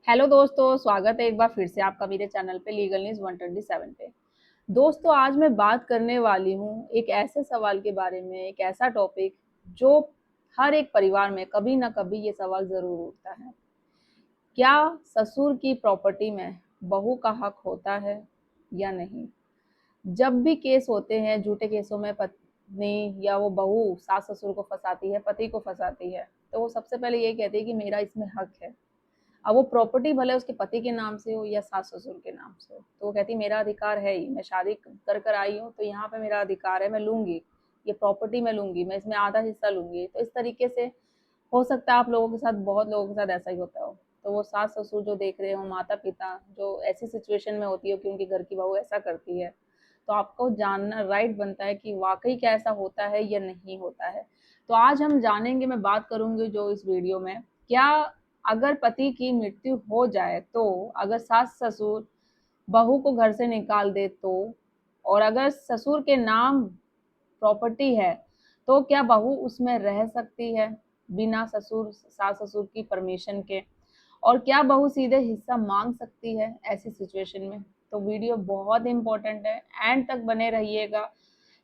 Hello दोस्तों, स्वागत है एक बार फिर से आपका मेरे चैनल पे लीगल न्यूज़ 127 पे। दोस्तों, आज मैं बात करने वाली हूँ एक ऐसे सवाल के बारे में, एक ऐसा टॉपिक जो हर एक परिवार में कभी ना कभी ये सवाल ज़रूर उठता है। क्या ससुर की प्रॉपर्टी में बहू का हक होता है या नहीं? जब भी केस होते हैं, झूठे केसों में पत्नी या वो बहू सास ससुर को फँसाती है, पति को फँसाती है, तो वो सबसे पहले ये कहती है कि मेरा इसमें हक है। अब वो प्रॉपर्टी भले उसके पति के नाम से हो या सास ससुर के नाम से हो, तो वो कहती मेरा अधिकार है ही, मैं शादी कर कर आई हूँ तो यहाँ पे मेरा अधिकार है, मैं लूंगी, ये प्रॉपर्टी मैं लूंगी, मैं इसमें आधा हिस्सा लूंगी। तो इस तरीके से हो सकता है आप लोगों के साथ, बहुत लोगों के साथ ऐसा ही होता हो। तो वो सास ससुर जो देख रहे हो, माता पिता जो ऐसी सिचुएशन में होती हो कि उनकी घर की बहू ऐसा करती है, तो आपको जानना राइट बनता है कि वाकई क्या ऐसा होता है या नहीं होता है। तो आज हम जानेंगे, मैं बात करूंगी जो इस वीडियो में, क्या अगर पति की मृत्यु हो जाए तो, अगर सास ससुर बहू को घर से निकाल दे तो, और अगर ससुर के नाम प्रॉपर्टी है तो क्या बहू उसमें रह सकती है बिना ससुर सास ससुर की परमिशन के, और क्या बहू सीधे हिस्सा मांग सकती है ऐसी सिचुएशन में? तो वीडियो बहुत इंपॉर्टेंट है, एंड तक बने रहिएगा,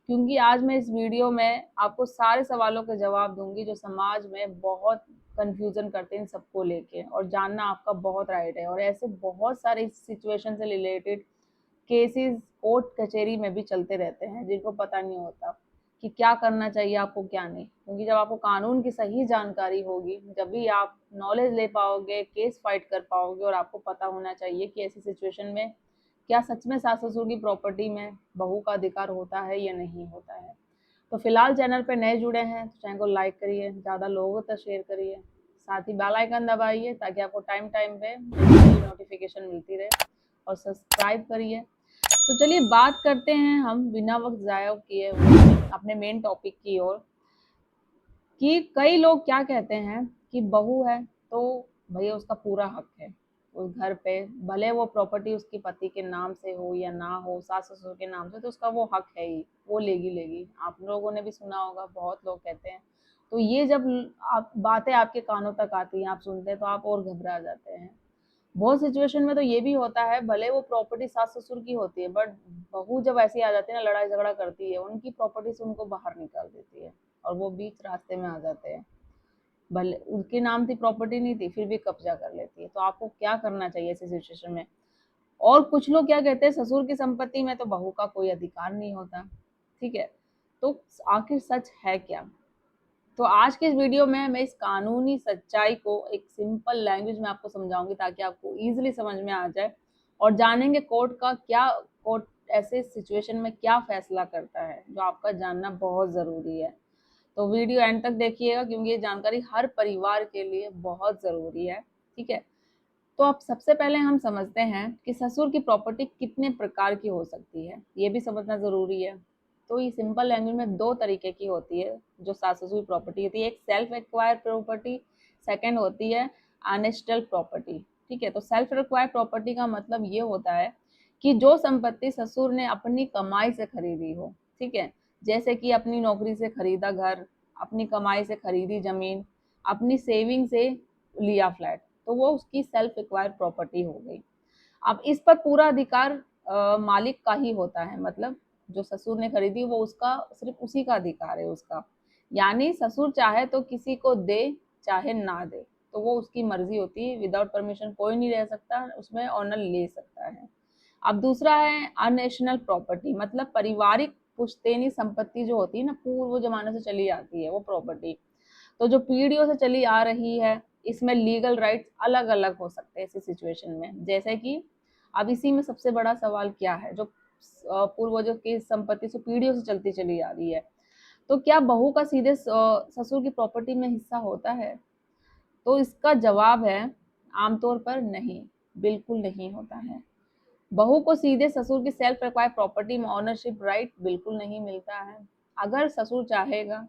क्योंकि आज मैं इस वीडियो में आपको सारे सवालों के जवाब दूंगी जो समाज में बहुत कंफ्यूजन करते हैं इन सबको लेके, और जानना आपका बहुत राइट है। और ऐसे बहुत सारे इस सिचुएशन से रिलेटेड केसेस कोर्ट कचहरी में भी चलते रहते हैं, जिनको पता नहीं होता कि क्या करना चाहिए आपको, क्या नहीं। क्योंकि जब आपको कानून की सही जानकारी होगी, जब भी आप नॉलेज ले पाओगे, केस फाइट कर पाओगे, और आपको पता होना चाहिए कि ऐसी सिचुएशन में क्या सच में सास ससुर की प्रॉपर्टी में बहू का अधिकार होता है या नहीं होता है। तो फिलहाल चैनल पे नए जुड़े हैं तो चैनल को लाइक करिए, ज़्यादा लोगों तक शेयर करिए, साथ ही बेल आइकन दबाइए ताकि आपको टाइम टाइम पे नोटिफिकेशन मिलती रहे, और सब्सक्राइब करिए। तो चलिए बात करते हैं हम बिना वक्त ज़ाया किए हुए अपने मेन टॉपिक की ओर, कि कई लोग क्या कहते हैं कि बहू है तो भैया उसका पूरा हक है उस घर पे, भले वो प्रॉपर्टी उसके पति के नाम से हो या ना हो, सास ससुर के नाम से, तो उसका वो हक है ही, वो लेगी लेगी। आप लोगों ने भी सुना होगा, बहुत लोग कहते हैं। तो ये जब आप बातें आपके कानों तक आती हैं, आप सुनते हैं, तो आप और घबरा जाते हैं। बहुत सिचुएशन में तो ये भी होता है, भले वो प्रॉपर्टी सास ससुर की होती है, बट बहू जब ऐसी आ जाती है ना, लड़ाई झगड़ा करती है, उनकी प्रॉपर्टी से उनको बाहर निकाल देती है, और वो बीच रास्ते में आ जाते हैं। भले उनके नाम थी, प्रॉपर्टी नहीं थी, फिर भी कब्जा कर लेती है। तो आपको क्या करना चाहिए ऐसी सिचुएशन में? और कुछ लोग क्या कहते हैं, ससुर की संपत्ति में तो बहू का कोई अधिकार नहीं होता। ठीक है, तो आखिर सच है क्या? तो आज के इस वीडियो में मैं इस कानूनी सच्चाई को एक सिंपल लैंग्वेज में आपको समझाऊंगी, ताकि आपको इजीली समझ में आ जाए, और जानेंगे कोर्ट ऐसे सिचुएशन में क्या फैसला करता है, जो आपका जानना बहुत ज़रूरी है। तो वीडियो एंड तक देखिएगा, क्योंकि ये जानकारी हर परिवार के लिए बहुत ज़रूरी है। ठीक है, तो अब सबसे पहले हम समझते हैं कि ससुर की प्रॉपर्टी कितने प्रकार की हो सकती है, ये भी समझना ज़रूरी है। तो ये सिंपल लैंग्वेज में दो तरीके की होती है जो सास ससुर की प्रॉपर्टी होती है। एक सेल्फ एक्वायर प्रॉपर्टी, सेकंड होती है अनएस्टल प्रॉपर्टी। ठीक है, तो सेल्फ एक्वायर प्रॉपर्टी का मतलब ये होता है कि जो संपत्ति ससुर ने अपनी कमाई से खरीदी हो। ठीक है, जैसे कि अपनी नौकरी से खरीदा घर, अपनी कमाई से खरीदी जमीन, अपनी सेविंग से लिया फ्लैट, तो वो उसकी सेल्फ एक्वायर प्रॉपर्टी हो गई। अब इस पर पूरा अधिकार मालिक का ही होता है, मतलब जो ससुर ने खरीदी वो उसका, सिर्फ उसी का अधिकार है उसका। यानी ससुर चाहे तो किसी को दे, चाहे ना दे, तो वो उसकी मर्जी होती है। विदाउट परमिशन कोई नहीं रह सकता उसमें, ऑनर ले सकता है। अब दूसरा है अननेशनल प्रॉपर्टी, मतलब पारिवारिक पुश्तैनी संपत्ति जो होती है ना, पूर्व जमाने से चली आती है वो प्रॉपर्टी, तो जो पीढ़ियों से चली आ रही है, इसमें लीगल राइट्स अलग अलग हो सकते हैं ऐसी सिचुएशन में। जैसे कि अब इसी में सबसे बड़ा सवाल क्या है, जो पूर्वजों की संपत्ति से पीढ़ियों से चलती चली आ रही है, तो क्या बहू का सीधे ससुर की प्रॉपर्टी में हिस्सा होता है? तो इसका जवाब है आमतौर पर नहीं, बिल्कुल नहीं होता है। बहू को सीधे ससुर की सेल्फ एक्वायर्ड प्रॉपर्टी में ऑनरशिप राइट बिल्कुल नहीं मिलता है। अगर ससुर चाहेगा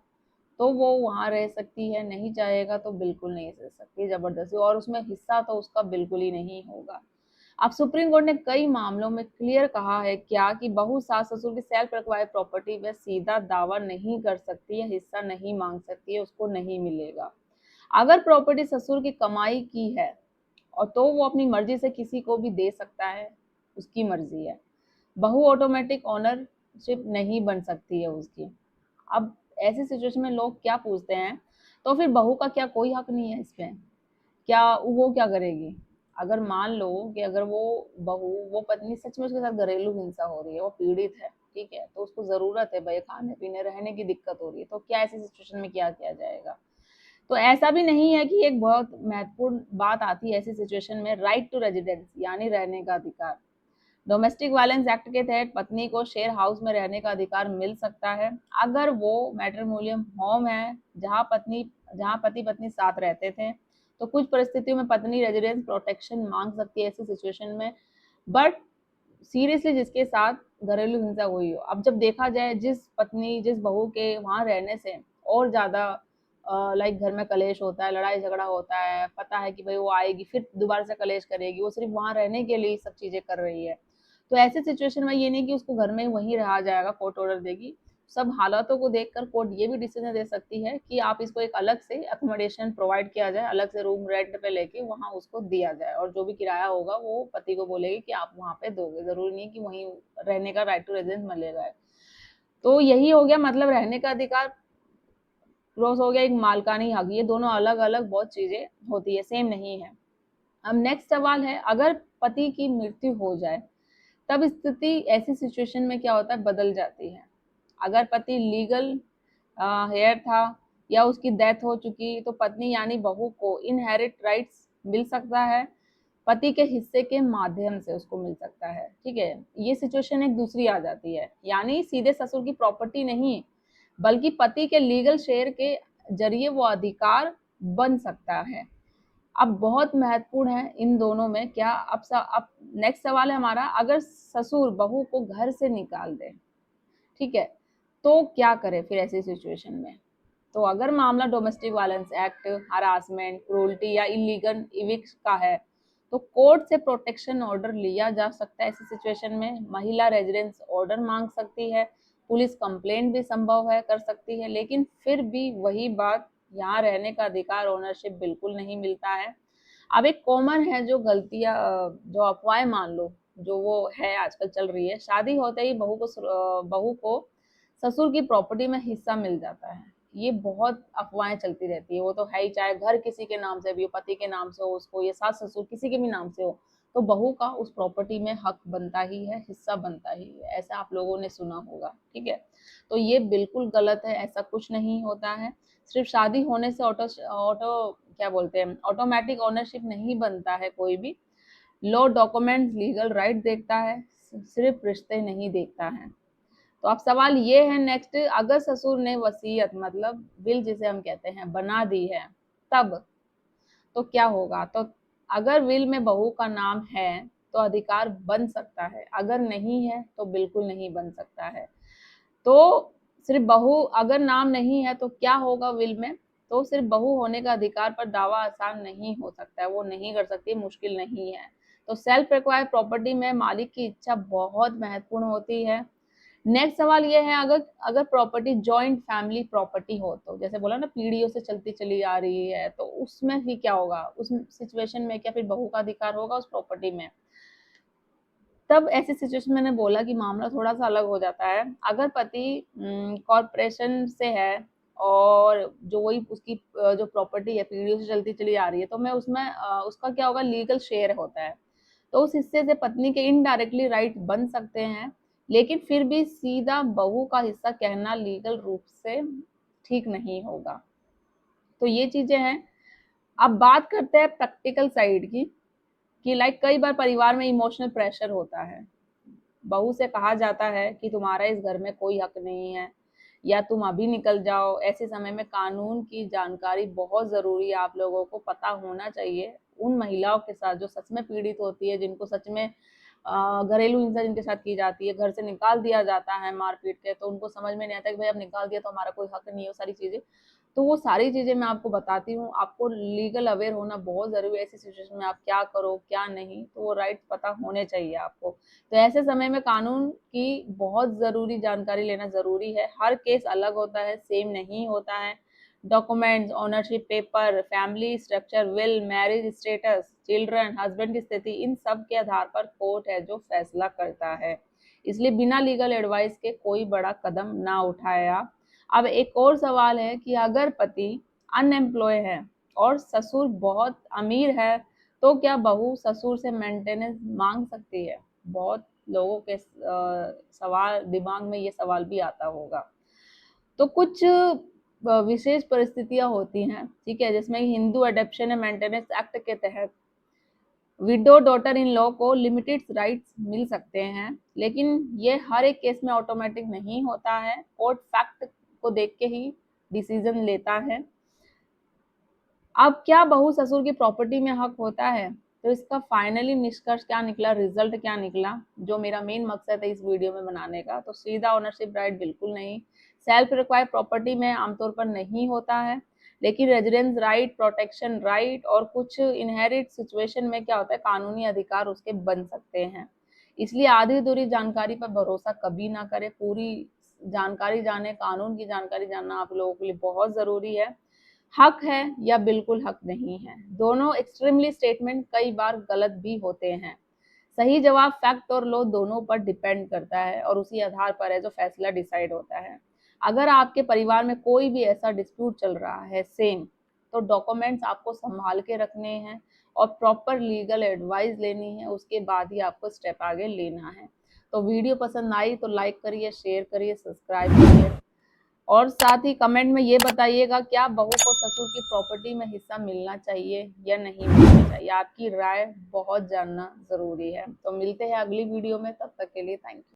तो वो वहाँ रह सकती है, नहीं चाहेगा तो बिल्कुल नहीं रह सकती जबरदस्ती, और उसमें हिस्सा तो उसका बिल्कुल ही नहीं होगा। अब सुप्रीम कोर्ट ने कई मामलों में क्लियर कहा है क्या, कि बहू सास ससुर की सेल्फ एक्वायर्ड प्रॉपर्टी में सीधा दावा नहीं कर सकती है, हिस्सा नहीं मांग सकती है, उसको नहीं मिलेगा। अगर प्रॉपर्टी ससुर की कमाई की है और तो वो अपनी मर्जी से किसी को भी दे सकता है, उसकी मर्जी है। बहू ऑटोमेटिक ओनरशिप नहीं बन सकती है उसकी। अब ऐसी सिचुएशन में लोग क्या पूछते हैं, तो फिर बहू का क्या कोई हक नहीं है इसमें? क्या वो क्या करेगी? अगर मान लो कि अगर वो बहू, वो पत्नी सच में उसके साथ घरेलू हिंसा हो रही है, वो पीड़ित है, ठीक है, तो उसको जरूरत है भाई, खाने पीने रहने की दिक्कत हो रही है, तो क्या ऐसी सिचुएशन में क्या किया जाएगा? तो ऐसा भी नहीं है कि एक बहुत महत्वपूर्ण बात आती है ऐसी सिचुएशन में, राइट टू रेजिडेंस यानी रहने का अधिकार। डोमेस्टिक वायलेंस एक्ट के तहत पत्नी को शेयर हाउस में रहने का अधिकार मिल सकता है अगर वो मैट्रिमोनियम होम है जहां पति पत्नी साथ रहते थे। तो कुछ परिस्थितियों में पत्नी रेजिडेंस प्रोटेक्शन मांग सकती है ऐसी सिचुएशन में, बट सीरियसली जिसके साथ घरेलू हिंसा हुई हो। अब जब देखा जाए, जिस बहू के वहां रहने से और ज्यादा लाइक घर में कलेश होता है, लड़ाई झगड़ा होता है, पता है कि भाई वो आएगी फिर दोबारा से कलेश करेगी, वो सिर्फ वहां रहने के लिए सब चीजें कर रही है, तो ऐसे सिचुएशन में ये नहीं कि उसको घर में वहीं रहा जाएगा, कोर्ट ऑर्डर देगी। सब हालातों को देखकर कोर्ट ये भी डिसीजन दे सकती है कि आप इसको एक अलग से अकोमोडेशन प्रोवाइड किया जाए, अलग से रूम रेंट पे लेके वहां उसको दिया जाए, और जो भी किराया होगा वो पति को बोलेगी कि आप वहां पे दोगे, जरूरी नहीं कि वहीं रहने का राइट टू रेजिडेंस मिलेगा। तो यही हो गया, मतलब रहने का अधिकार क्रॉस हो गया एक मालकानी हक। ये दोनों अलग अलग बहुत चीजें होती है, सेम नहीं है। अब नेक्स्ट सवाल है, अगर पति की मृत्यु हो जाए तब स्थिति ऐसी सिचुएशन में क्या होता है, बदल जाती है। अगर पति लीगल हेयर था या उसकी डेथ हो चुकी, तो पत्नी यानी बहू को इनहेरिट राइट्स मिल सकता है, पति के हिस्से के माध्यम से उसको मिल सकता है, ठीक है। ये सिचुएशन एक दूसरी आ जाती है, यानी सीधे ससुर की प्रॉपर्टी नहीं, बल्कि पति के लीगल शेयर के जरिए वो अधिकार बन सकता है। अब बहुत महत्वपूर्ण है इन दोनों में क्या, अब नेक्स्ट सवाल है हमारा, अगर ससुर बहू को घर से निकाल दे, ठीक है, तो क्या करे फिर ऐसी सिचुएशन में? तो अगर मामला domestic violence act, harassment, cruelty या इलीगल इविक्स का है, तो कोर्ट से प्रोटेक्शन ऑर्डर लिया जा सकता है। ऐसी सिचुएशन में महिला रेजिडेंस ऑर्डर मांग सकती है, पुलिस कंप्लेंट भी संभव है, कर सकती है, लेकिन फिर भी वही बात, यहाँ रहने का अधिकार, ओनरशिप बिल्कुल नहीं मिलता है। अब एक कॉमन है जो गलतियां, जो अफवाहें मान लो, जो वो है आजकल चल रही है, शादी होते ही बहू को ससुर की प्रॉपर्टी में हिस्सा मिल जाता है। ये बहुत अफवाहें चलती रहती है, वो तो है ही, चाहे घर किसी के नाम से भी हो, पति के नाम से हो उसको, या सास ससुर किसी के भी नाम से हो, तो बहू का उस प्रॉपर्टी में हक बनता ही है, हिस्सा बनता ही है, ऐसा आप लोगों ने सुना होगा, ठीक है। तो ये बिल्कुल गलत है, ऐसा कुछ नहीं होता है। सिर्फ शादी होने से ऑटो ऑटो क्या बोलते हैं, ऑटोमेटिक ओनरशिप नहीं बनता है कोई भी। लॉ डॉक्यूमेंट लीगल राइट देखता है, सिर्फ रिश्ते नहीं देखता है। तो अब सवाल ये है नेक्स्ट, अगर ससुर ने वसीयत मतलब विल जिसे हम कहते हैं बना दी है, तब तो क्या होगा? तो अगर विल में बहू का नाम है तो अधिकार बन सकता है, अगर नहीं है तो बिल्कुल नहीं बन सकता है। तो सिर्फ बहू, अगर नाम नहीं है तो क्या होगा विल में? तो सिर्फ बहू होने का अधिकार पर दावा आसान नहीं हो सकता है, वो नहीं कर सकती, मुश्किल नहीं है। तो सेल्फ रिक्वायर्ड प्रॉपर्टी में मालिक की इच्छा बहुत महत्वपूर्ण होती है। नेक्स्ट सवाल ये है, अगर अगर प्रॉपर्टी जॉइंट फैमिली प्रॉपर्टी हो, तो जैसे बोला ना पीढ़ियों से चलती चली आ रही है, तो उसमें भी क्या होगा, उस सिचुएशन में क्या फिर बहू का अधिकार होगा उस प्रॉपर्टी में? तब ऐसी सिचुएशन मैंने बोला कि मामला थोड़ा सा अलग हो जाता है। अगर पति कॉरपोरेशन से है और जो वही उसकी जो प्रॉपर्टी है पीढ़ियों से चलती चली आ रही है, तो मैं उसमें उसका क्या होगा, लीगल शेयर होता है, तो उस हिस्से से पत्नी के इनडायरेक्टली राइट बन सकते हैं, लेकिन फिर भी सीधा बहू का हिस्सा कहना लीगल रूप से ठीक नहीं होगा। तो ये चीजें हैं। अब बात करते हैं प्रैक्टिकल साइड की, कि लाइक कई बार परिवार में इमोशनल प्रेशर होता है, बहू से कहा जाता है कि तुम्हारा इस घर में कोई हक नहीं है, या तुम अभी निकल जाओ। ऐसे समय में कानून की जानकारी बहुत जरूरी है, आप लोगों को पता होना चाहिए उन महिलाओं के साथ जो सच में पीड़ित होती है, जिनको सच में घरेलू हिंसा जिनके साथ की जाती है, घर से निकाल दिया जाता है मार पीट के, तो उनको समझ में नहीं आता कि भाई अब निकाल दिया तो हमारा कोई हक नहीं है, वो सारी चीजें। तो वो सारी चीजें मैं आपको बताती हूँ, आपको लीगल अवेयर होना बहुत जरूरी है, ऐसी सिचुएशन में आप क्या करो क्या नहीं, तो वो राइट पता होने चाहिए आपको। तो ऐसे समय में कानून की बहुत जरूरी जानकारी लेना जरूरी है। हर केस अलग होता है, सेम नहीं होता है। Documents, ownership paper, family structure, will, marriage status, children, husband की स्थिति, इन सब के आधार पर कोर्ट है जो फैसला करता है। इसलिए बिना लीगल एडवाइस के कोई बड़ा कदम ना उठाया। अब एक और सवाल है कि अगर पति अनएम्प्लॉय है और ससुर बहुत अमीर है, तो क्या बहू ससुर से मेंटेनेंस मांग सकती है? बहुत लोगों के सवाल दिमाग में ये सवाल भी आता होगा। तो कुछ विशेष परिस्थितियां होती हैं, ठीक है, जिसमें Hindu adoption and maintenance act के तहत विडो डॉटर इन लॉ को लिमिटेड राइट्स मिल सकते हैं, लेकिन ये हर एक केस में ऑटोमेटिक नहीं होता है। कोर्ट फैक्ट को देख के ही डिसीजन लेता है। अब क्या बहू ससुर की प्रॉपर्टी में हक होता है? तो इसका फाइनली निष्कर्ष क्या निकला, रिजल्ट क्या निकला, जो मेरा मेन मकसद है इस वीडियो में बनाने का, तो सीधा ओनरशिप राइट बिल्कुल नहीं। सेल्फ रिक्वायर्ड प्रॉपर्टी में आमतौर पर नहीं होता है, लेकिन रेजिडेंस राइट, प्रोटेक्शन राइट और कुछ इनहेरिट सिचुएशन में क्या होता है, कानूनी अधिकार उसके बन सकते हैं। इसलिए आधी अधूरी जानकारी पर भरोसा कभी ना करें। पूरी जानकारी जाने, कानून की जानकारी जानना आप लोगों के लिए बहुत जरूरी है। हक है या बिल्कुल हक नहीं है, दोनों एक्सट्रीमली स्टेटमेंट कई बार गलत भी होते हैं। सही जवाब फैक्ट और लॉ दोनों पर डिपेंड करता है और उसी आधार पर है जो फैसला डिसाइड होता है। अगर आपके परिवार में कोई भी ऐसा डिस्प्यूट चल रहा है सेम, तो डॉक्यूमेंट्स आपको संभाल के रखने हैं और प्रॉपर लीगल एडवाइस लेनी है, उसके बाद ही आपको स्टेप आगे लेना है। तो वीडियो पसंद आई तो लाइक करिए, शेयर करिए, सब्सक्राइब करिए और साथ ही कमेंट में ये बताइएगा क्या बहू को ससुर की प्रॉपर्टी में हिस्सा मिलना चाहिए या नहीं मिलना चाहिए। आपकी राय बहुत जानना जरूरी है। तो मिलते हैं अगली वीडियो में, तब तक के लिए थैंक यू।